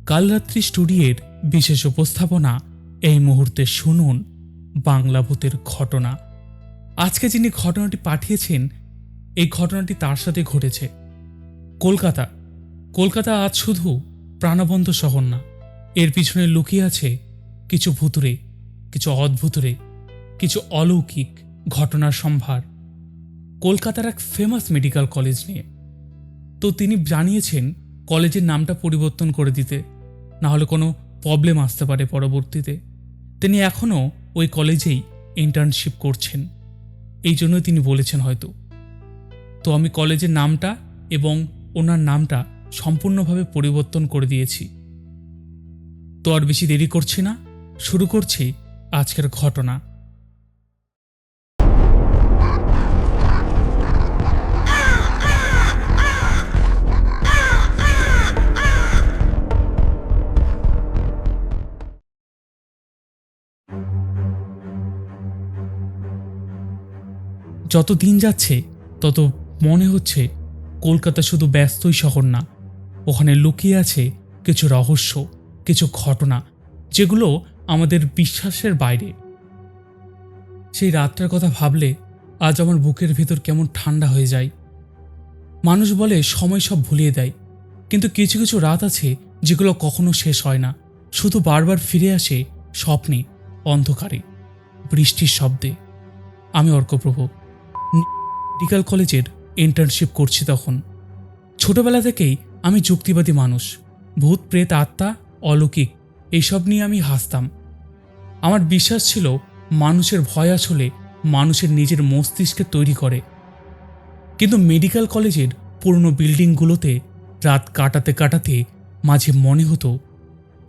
কালরাত্রি স্টুডিওর বিশেষ উপস্থাপনা এই মুহূর্তে শুনুন বাংলা ভূতের ঘটনা। আজকে যিনি ঘটনাটি পাঠিয়েছেন, এই ঘটনাটি তার সাথে ঘটেছে। কলকাতা আজ শুধু প্রাণবন্ত শহর না, এর পিছনে লুকিয়ে আছে কিছু ভুতুরে, কিছু অদ্ভুতুরে, কিছু অলৌকিক ঘটনার সম্ভার। কলকাতার এক ফেমাস মেডিকেল কলেজ নিয়ে। তো তিনি জানিয়েছেন কলেজের নামটা পরিবর্তন করে দিতে, না হলে কোনো প্রবলেম আসতে পারে পরবর্তীতে। তিনি এখনও ওই কলেজেই ইন্টার্নশিপ করছেন, এই জন্যই তিনি বলেছেন হয়তো। তো আমি কলেজের নামটা এবং ওনার নামটা সম্পূর্ণভাবে পরিবর্তন করে দিয়েছি। তো আর বেশি দেরি করছি না, শুরু করছি আজকের ঘটনা। যত দিন যাচ্ছে তত মনে হচ্ছে কলকাতা শুধু ব্যস্তই শহর না, ওখানে লুকিয়ে আছে কিছু রহস্য, কিছু ঘটনা যেগুলো আমাদের বিশ্বাসের বাইরে। সেই রাতটার কথা ভাবলে আজ আমার বুকের ভিতর কেমন ঠান্ডা হয়ে যায়। মানুষ বলে সময় সব ভুলিয়ে দেয়, কিন্তু কিছু কিছু রাত আছে যেগুলো কখনো শেষ হয় না, শুধু বারবার ফিরে আসে স্বপ্নে, অন্ধকারে, বৃষ্টির শব্দে। আমি অর্কপ্রভ মেডিকেল কলেজের ইন্টার্নশিপ করছি তখন। ছোটবেলা থেকেই আমি যুক্তিবাদী মানুষ। ভূত প্রেত আত্মা অলৌকিক এইসব নিয়ে আমি হাসতাম। আমার বিশ্বাস ছিল মানুষের ভয় আসলে মানুষের নিজের মস্তিষ্কে তৈরি করে। কিন্তু মেডিকেল কলেজের পুরনো বিল্ডিংগুলোতে রাত কাটাতে কাটাতে মাঝে মনে হতো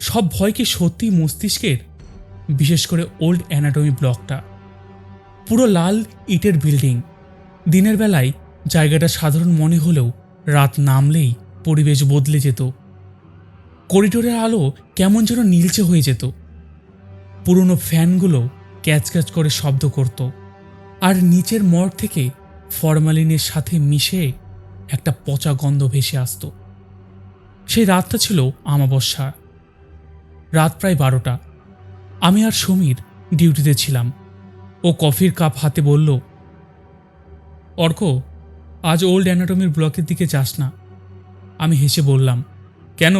সব ভয় কি সত্যি মস্তিষ্কের। বিশেষ করে ওল্ড অ্যানাটমি ব্লকটা, পুরো লাল ইটের বিল্ডিং। দিনের বেলায় জায়গাটা সাধারণ মনে হলেও রাত নামলেই পরিবেশ বদলে যেত। করিডোরের আলো কেমন যেন নীলচে হয়ে যেত, পুরনো ফ্যানগুলো ক্যাচ ক্যাচ করে শব্দ করত, আর নিচের মর্গ থেকে ফরমালিনের সাথে মিশে একটা পচা গন্ধ ভেসে আসত। সেই রাতটা ছিল আমাবস্যা, রাত প্রায় 12টা। আমি আর সমীর ডিউটিতে ছিলাম। ও কফির কাপ হাতে বলল, অর্ক, আজ ওল্ড অ্যানাটমির ব্লকের দিকে যাস না। আমি হেসে বললাম, কেন,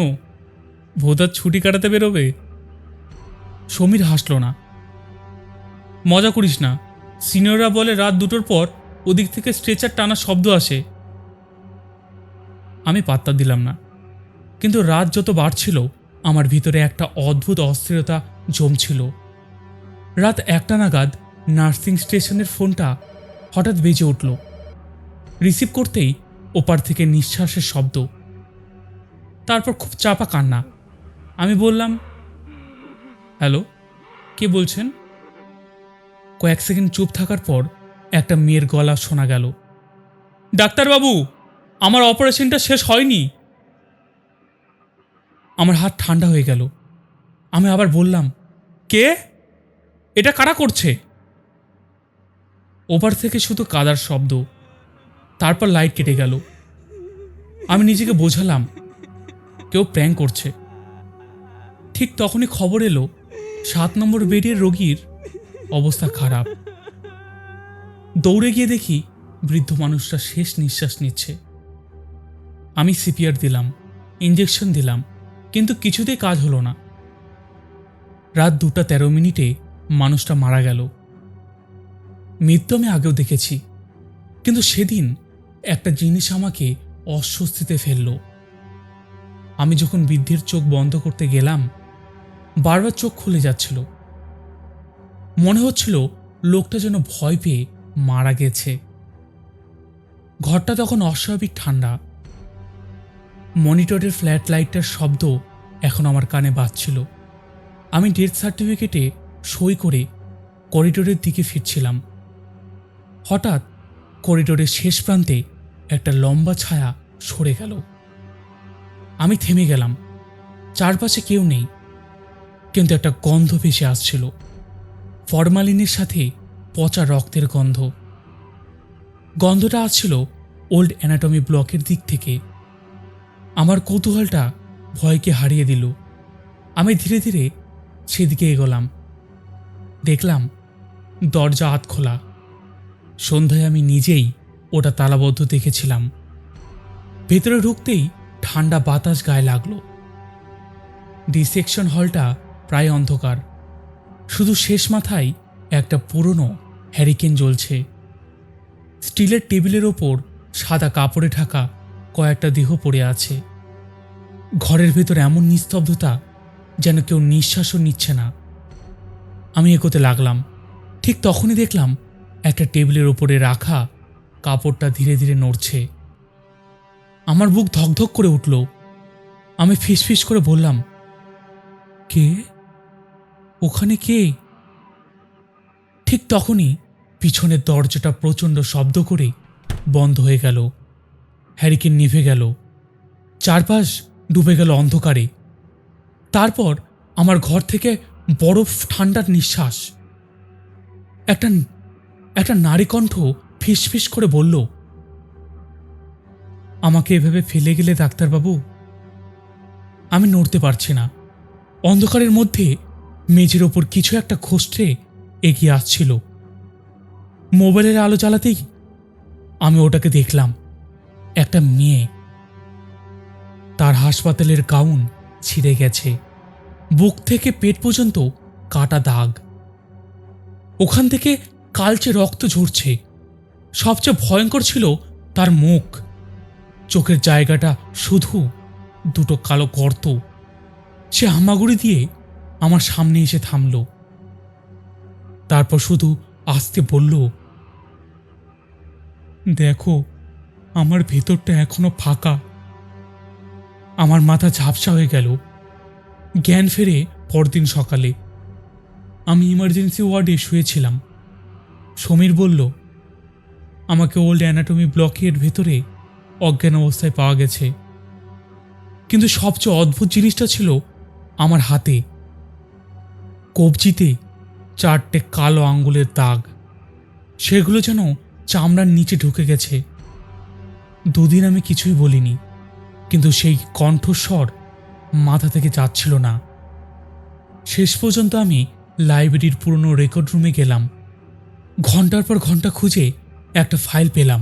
ভোদার ছুটি কাটাতে বেরোবে? সমীর হাসল না। মজা করিস না, সিনিয়ররা বলে রাত 2টোর পর ওদিক থেকে স্ট্রেচার টানা শব্দ আসে। আমি পাত্তা দিলাম না, কিন্তু রাত যত বাড়ছিল আমার ভিতরে একটা অদ্ভুত অস্থিরতা জমছিল। রাত 1টা নাগাদ নার্সিং স্টেশনের ফোনটা হঠাৎ বেজে উঠল। রিসিভ করতেই ওপার থেকে নিঃশ্বাসের শব্দ, তারপর খুব চাপা কান্না। আমি বললাম, হ্যালো, কে বলছেন? কয়েক সেকেন্ড চুপ থাকার পর একটা মেয়ের গলা শোনা গেল, ডাক্তারবাবু, আমার অপারেশনটা শেষ হয়নি। আমার হাত ঠান্ডা হয়ে গেল। আমি আবার বললাম, কে? এটা কারা করছে? ওপার থেকে শুধু কাদার শব্দ, তারপর লাইট কেটে গেল। আমি নিজেকে বোঝালাম কেউ প্র্যাঙ্ক করছে। ঠিক তখনই খবর এলো 7 নম্বর বেডের রোগীর অবস্থা খারাপ। দৌড়ে গিয়ে দেখি বৃদ্ধ মানুষটা শেষ নিঃশ্বাস নিচ্ছে। আমি সিপিআর দিলাম, ইঞ্জেকশন দিলাম, কিন্তু কিছুতেই কাজ হলো না। রাত 2:13 মানুষটা মারা গেল। মৃত্যু আমি আগেও দেখেছি, কিন্তু সেদিন একটা জিনিস আমাকে অস্বস্তিতে ফেলল। আমি যখন বৃদ্ধের চোখ বন্ধ করতে গেলাম, বারবার চোখ খুলে যাচ্ছিল। মনে হচ্ছিল লোকটা যেন ভয় পেয়ে মারা গেছে। ঘরটা তখন অস্বাভাবিক ঠান্ডা। মনিটরের ফ্ল্যাট লাইটটার শব্দ এখন আমার কানে বাজছিল। আমি ডেথ সার্টিফিকেটে সই করে করিডোরের দিকে ফিরছিলাম। হঠাৎ করিডোরের শেষ প্রান্তে একটা লম্বা ছায়া সরে গেল। আমি থেমে গেলাম। চারপাশে কেউ নেই, কিন্তু একটা গন্ধ ভেসে আসছিল, ফরমালিনের সাথে পচা রক্তের গন্ধ। গন্ধটা আসছিল ওল্ড অ্যানাটমি ব্লকের দিক থেকে। আমার কৌতূহলটা ভয়কে হারিয়ে দিল। আমি ধীরে ধীরে সেদিকে এগোলাম। দেখলাম দরজা আধ খোলা। সন্ধ্যায় আমি নিজেই ওটা তালাবদ্ধ দেখেছিলাম। ভেতরে ঢুকতেই ঠান্ডা বাতাস গায়ে লাগলো। ডিসেকশন হলটা প্রায় অন্ধকার, শুধু শেষ মাথায় একটা পুরনো হ্যারিকেন জ্বলছে। স্টিলের টেবিলের ওপর সাদা কাপড়ে ঢাকা কয়েকটা দেহ পড়ে আছে। ঘরের ভেতর এমন নিস্তব্ধতা যেন কেউ নিঃশ্বাসও নিচ্ছে না। আমি এগোতে লাগলাম। ঠিক তখনই দেখলাম একটা টেবিলের ওপরে রাখা কাপড়টা ধীরে ধীরে নড়ছে। আমার বুক ধকধক করে উঠল। আমি ফিসফিস করে বললাম, কে? ওখানে কে? ঠিক তখনই পিছনের দরজাটা প্রচণ্ড শব্দ করে বন্ধ হয়ে গেল। হ্যারিকেন নিভে গেল। চারপাশ ডুবে গেল অন্ধকারে। তারপর আমার ঘর থেকে বরফ ঠান্ডার নিঃশ্বাস। একটা নারী কণ্ঠ ফিসফিস করে বলল, আমাকে এভাবে ফেলে গেলে ডাক্তারবাবু? আমি নড়তে পারছি না। অন্ধকারের মধ্যে মেঝের ওপর কিছু একটা খসড়ে এগিয়ে আসছিল। মোবাইলের আলো জ্বালাতেই আমি ওটাকে দেখলাম। একটা মেয়ে। তার হাসপাতালের গাউন ছিঁড়ে গেছে। বুক থেকে পেট পর্যন্ত কাটা দাগ। ওখান থেকে কালচে রক্ত ঝরছে। সবচেয়ে ভয়ঙ্কর ছিল তার মুখ। চোখের জায়গাটা শুধু দুটো কালো গর্ত। সে হামাগুড়ি দিয়ে আমার সামনে এসে থামল। তারপর শুধু আস্তে বলল, দেখো, আমার ভেতরটা এখনো ফাঁকা। আমার মাথা ঝাপসা হয়ে গেল। জ্ঞান ফেরে পরদিন সকালে। আমি ইমার্জেন্সি ওয়ার্ডে শুয়েছিলাম। সমীর বলল, আমাকে ওল্ড অ্যানাটমি ব্লকের ভেতরে অজ্ঞান অবস্থায় পাওয়া গেছে। কিন্তু সবচেয়ে অদ্ভুত জিনিসটা ছিল আমার হাতে। কবজিতে 4টে কালো আঙ্গুলের দাগ। সেগুলো যেন চামড়ার নিচে ঢুকে গেছে। দুদিন আমি কিছুই বলিনি, কিন্তু সেই কণ্ঠস্বর মাথা থেকে যাচ্ছিল না। শেষ পর্যন্ত আমি লাইব্রেরির পুরনো রেকর্ড রুমে গেলাম। ঘন্টার পর ঘন্টা খুঁজে একটা ফাইল পেলাম।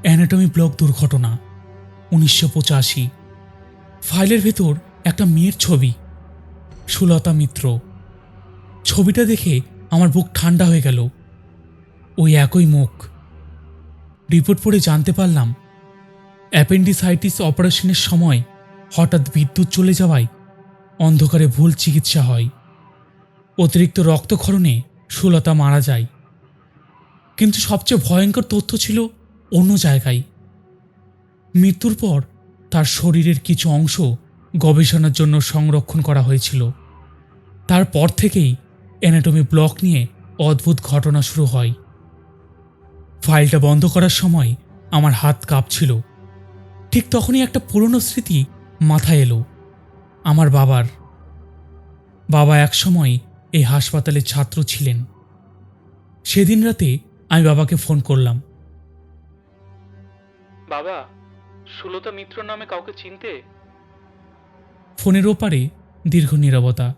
অ্যানাটমি ব্লক দুর্ঘটনা 1985। ফাইলের ভেতর একটা মেয়ের ছবি, সুলতা মিত্র। ছবিটা দেখে আমার বুক ঠান্ডা হয়ে গেল। ওই একই মুখ। রিপোর্ট পড়ে জানতে পারলাম, অ্যাপেন্ডিসাইটিস অপারেশনের সময় হঠাৎ বিদ্যুৎ চলে যাওয়ায় অন্ধকারে ভুল চিকিৎসা হয়। অতিরিক্ত রক্তক্ষরণে সুলতা মারা যায়। কিন্তু সবচেয়ে ভয়ঙ্কর তথ্য ছিল অন্য জায়গায়। মৃত্যুর পর তার শরীরের কিছু অংশ গবেষণার জন্য সংরক্ষণ করা হয়েছিল। তারপর থেকেই অ্যানাটমি ব্লক নিয়ে অদ্ভুত ঘটনা শুরু হয়। ফাইলটা বন্ধ করার সময় আমার হাত কাঁপছিল। ঠিক তখনই একটা পুরনো স্মৃতি মাথায় এলো, আমার বাবার। বাবা একসময় এই হাসপাতালের ছাত্র ছিলেন। সেদিন রাতে আমি বাবাকে ফোন করলাম। বাবা, সুলতা মিত্র নামে কাউকে চিনতে? ফোনের ওপারে দীর্ঘ নীরবতা।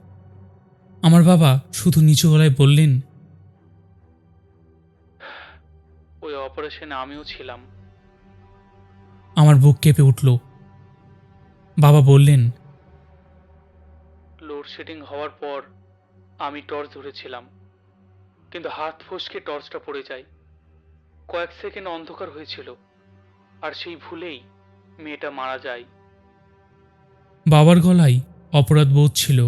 আমার বাবা শুধু নিচু গলায় বললেন, ওই অপারেশনে আমিও ছিলাম। আমার বুক কেঁপে উঠল। বাবা বললেন, লোডশেডিং হওয়ার পর আমি টর্চ ধরেছিলাম, কিন্তু হাত ফসকে টর্চটা পড়ে যায়। কয়েক সেকেন্ড অন্ধকার হয়েছিল, আর সেই ভুলেই মেয়েটা মারা যায়। বাবার গলায় অপরাধ বোধ ছিল।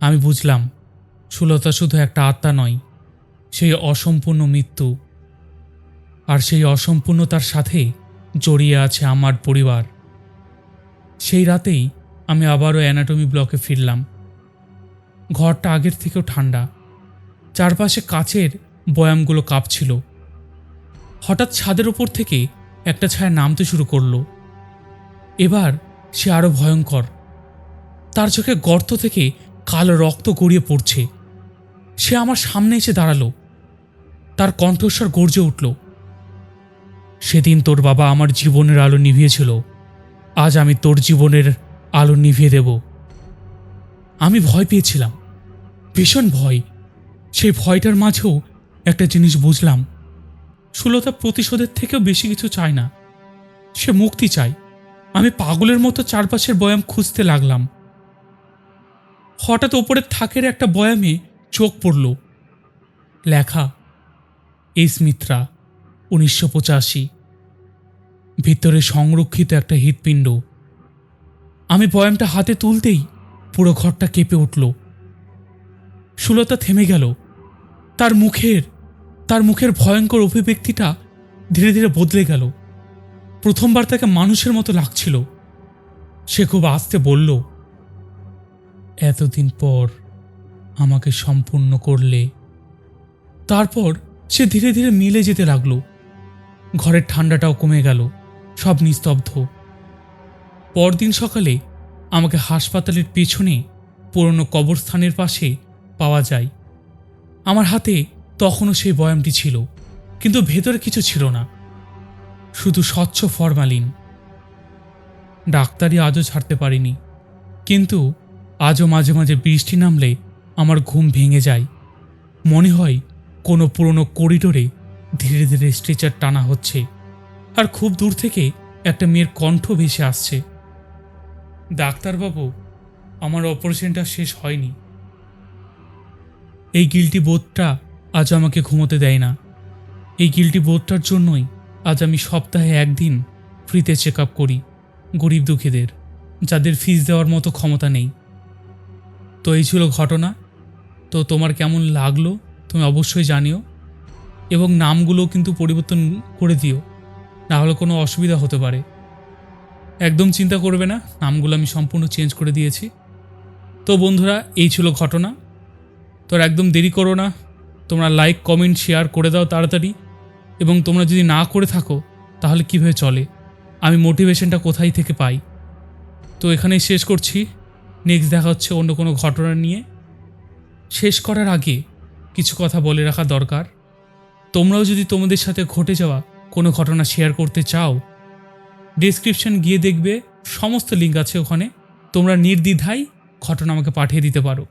আমি বুঝলাম, সুলতা শুধু একটা আত্মা নয়, সেই অসম্পূর্ণ মৃত্যু। আর সেই অসম্পূর্ণতার সাথে জড়িয়ে আছে আমার পরিবার। সেই রাতেই আমি আবারও অ্যানাটমি ব্লকে ফিরলাম। ঘরটা আগের থেকেও ঠান্ডা। চারপাশে কাচের বয়ামগুলো কাঁপছিল। হঠাৎ ছাদের ওপর থেকে একটা ছায়া নামতে শুরু করলো। এবার সে আরো ভয়ঙ্কর। তার চোখে গর্ত থেকে কালো রক্ত গড়িয়ে পড়ছে। সে আমার সামনে এসে দাঁড়ালো। তার কণ্ঠস্বর গর্জে উঠল, সেদিন তোর বাবা আমার জীবনের আলো নিভিয়েছিল, আজ আমি তোর জীবনের আলো নিভিয়ে দেব। আমি ভয় পেয়েছিলাম, ভীষণ ভয়। সেই ভয়টার মাঝেও একটা জিনিস বুঝলাম, সুলতা প্রতিশোধের থেকেও বেশি কিছু চায় না, সে মুক্তি চায়। আমি পাগলের মতো চারপাশের বয়াম খুঁজতে লাগলাম। হঠাৎ ওপরের থাকের একটা বয়ামে চোখ পড়ল, লেখা এস মিত্রা 1985, ভিতরে সংরক্ষিত একটা হৃৎপিণ্ড। আমি বয়ামটা হাতে তুলতেই পুরো ঘরটা কেঁপে উঠল। সুলতা থেমে গেল। তার মুখের ভয়ঙ্কর অভিব্যক্তিটা ধীরে ধীরে বদলে গেল। প্রথমবার তাকে মানুষের মতো লাগছিল। সে খুব আস্তে বলল, এতদিন পর আমাকে সম্পূর্ণ করলে। তারপর সে ধীরে ধীরে মিলে যেতে লাগলো। ঘরের ঠান্ডাটাও কমে গেল, সব নিস্তব্ধ। পরদিন সকালে আমাকে হাসপাতালের পেছনে পুরনো কবরস্থানের পাশে পাওয়া যায়। আমার হাতে তখনও সেই বয়ামটি ছিল, কিন্তু ভেতরে কিছু ছিল না, শুধু স্বচ্ছ ফরমালিন। ডাক্তারি আজও ছাড়তে পারিনি, কিন্তু আজও মাঝে মাঝে বৃষ্টি নামলে আমার ঘুম ভেঙে যায়। মনে হয় কোনো পুরনো করিডোরে ধীরে ধীরে স্ট্রেচার টানা হচ্ছে, আর খুব দূর থেকে একটা মেয়ের কণ্ঠ ভেসে আসছে, ডাক্তারবাবু, আমার অপারেশনটা শেষ হয়নি। এই গিল্টি বোধটা আজ আমাকে ঘুমোতে দেয় না। এই গিল্টি বোধটার জন্যই আজ আমি সপ্তাহে একদিন ফ্রিতে চেক আপ করি গরিব দুঃখীদের, যাদের ফিস দেওয়ার মতো ক্ষমতা নেই। তো এই ছিল ঘটনা। তো তোমার কেমন লাগলো তুমি অবশ্যই জানিও, এবং নামগুলো কিন্তু পরিবর্তন করে দিও, না হলে কোনো অসুবিধা হতে পারে। একদম চিন্তা করবে না, নামগুলো আমি সম্পূর্ণ চেঞ্জ করে দিয়েছি। তো বন্ধুরা, এই ছিল ঘটনা। তো একদম দেরি করো না, তোমরা লাইক কমেন্ট শেয়ার করে দাও তাড়াতাড়ি। এবং তোমরা যদি না করে থাকো তাহলে কীভাবে চলে, আমি মোটিভেশনটা কোথায় থেকে পাই। তো এখানেই শেষ করছি, নেক্সট দেখা হচ্ছে অন্য কোনো ঘটনা নিয়ে। শেষ করার আগে কিছু কথা বলে রাখা দরকার। তোমরাও যদি তোমাদের সাথে ঘটে যাওয়া কোনো ঘটনা শেয়ার করতে চাও, ডেসক্রিপশন গিয়ে দেখবে, সমস্ত লিঙ্ক আছে ওখানে, তোমরা নির্দ্বিধায় ঘটনা আমাকে পাঠিয়ে দিতে পারো।